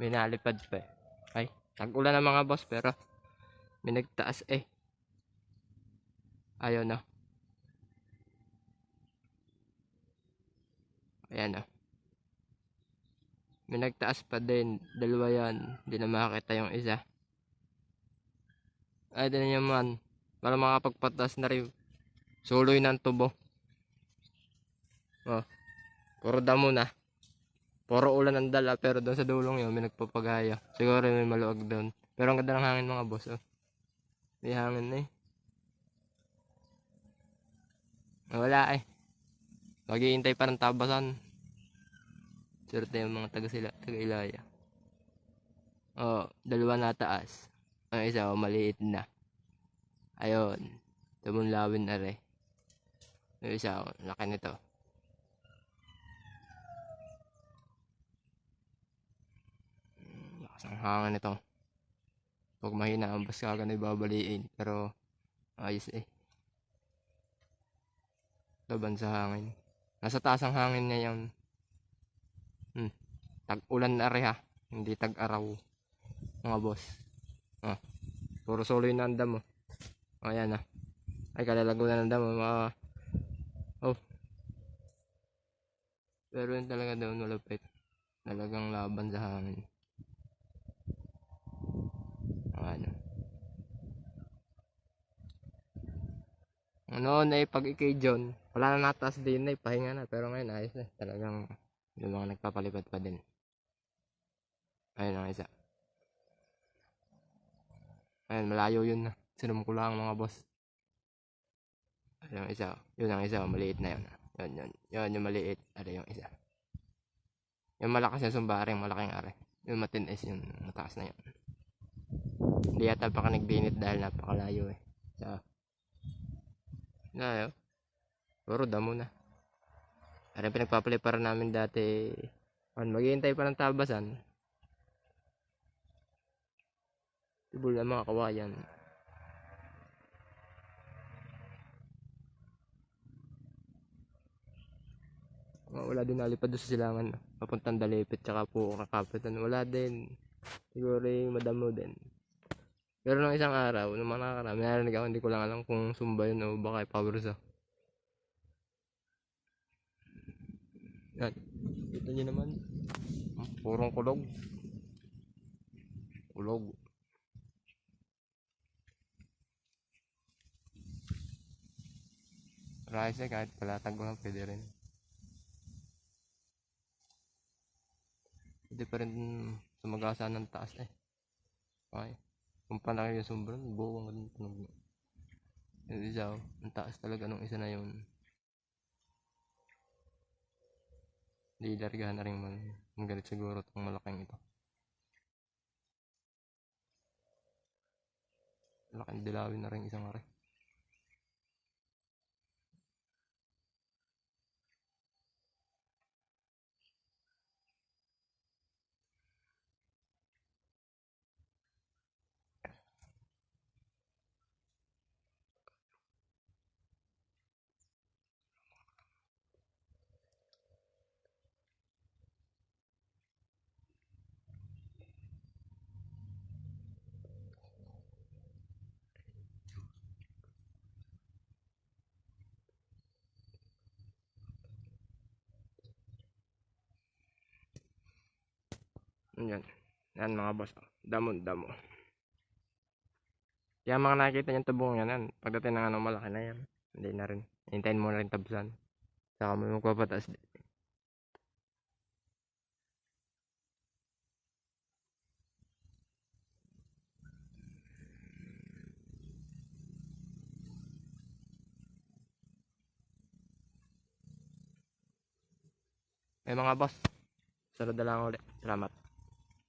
May nalipad pa eh. Ay, tag-ulan na mga boss pero may nagtaas eh. Ayaw na. Ayan na. May nagtaas pa din. Dalawa yan. Hindi na makakita yung isa. Ay, din naman. Para makapagpatas na rin. Suloy ng tubo. Oh, puro damo na. Puro ulan ang dala. Pero doon sa dulong yun, may nagpapagaya. Siguro may maluwag doon. Pero ang ganda ng hangin mga boss. Oh. May hangin na eh. Wala eh. Maghihintay pa ng tabasan. Swerte yung mga taga-Ilaya. Oh, dalawa na taas. Ang isa, maliit na. Ayun. Tumunlawin na rin. Yung isa, laki nito. Lakas ang hangin nito. Pag mahina ang bas kagan ay babaliin. Pero, ayos eh. Laban sa hangin. Nasa taas ang hangin niya yung tag-ulan na rin ha. Hindi tag-araw. Mga boss. Oh, puro soloy na ang damo. Oh, ayan na. Ay, kalalago na ng damo. Oh. Pero yun talaga daw malapit. Talagang laban sa hangin. Ano. Noon ay pag ikay John, wala na nataas din na pahinga na. Pero ngayon ayos na. Talagang yung mga nagpapalipad pa din. Ayun ang isa. Ayun, malayo yun na. Sinum ko lang mga boss. Ayun ang isa. Yun ang isa. Maliit na yun. Yun yung maliit. Ano yung isa. Yung malakas yung sumbaring malaking are. Yung matinis yung mataas na yun. Hindi yata pa ka nagbinit dahil napakalayo eh. So, na yun. Puro damo na. Ano yung pinagpapaliparan namin dati. Maghihintay pa ng tabasan. Tibul na mga kawayan. Wala din nalipad doon sa silangan. Papuntang Dalipit tsaka po kakapitan. Wala din. Siguro yung madamo din. Pero nung isang araw, nung mga nakarami, narinig ako, hindi ko lang alam kung sumba yun o baka power sa. Yan. Kita nyo naman. Purong kulog. Kulog. Rice eh, kahit palatag mo lang, pwede rin. Pwede pa rin sumagasa ng taas eh. Okay. Kung palaki yung sombra, buwang ka din tunog mo. Yung isa, ang taas talaga nung isa na yun. Di largahan na rin magalit siguro itong malaking ito. Malaking dilawin na rin isang ari. Yan. Yan mga boss. Damo. Kaya mga nakikita niyang tubong yan. Pagdating ng malaki na yan. Hindi na rin. Hintayin mo na rin tabsan. Saka mo magpapataas din. Mga boss. Sunod na lang ulit. Salamat.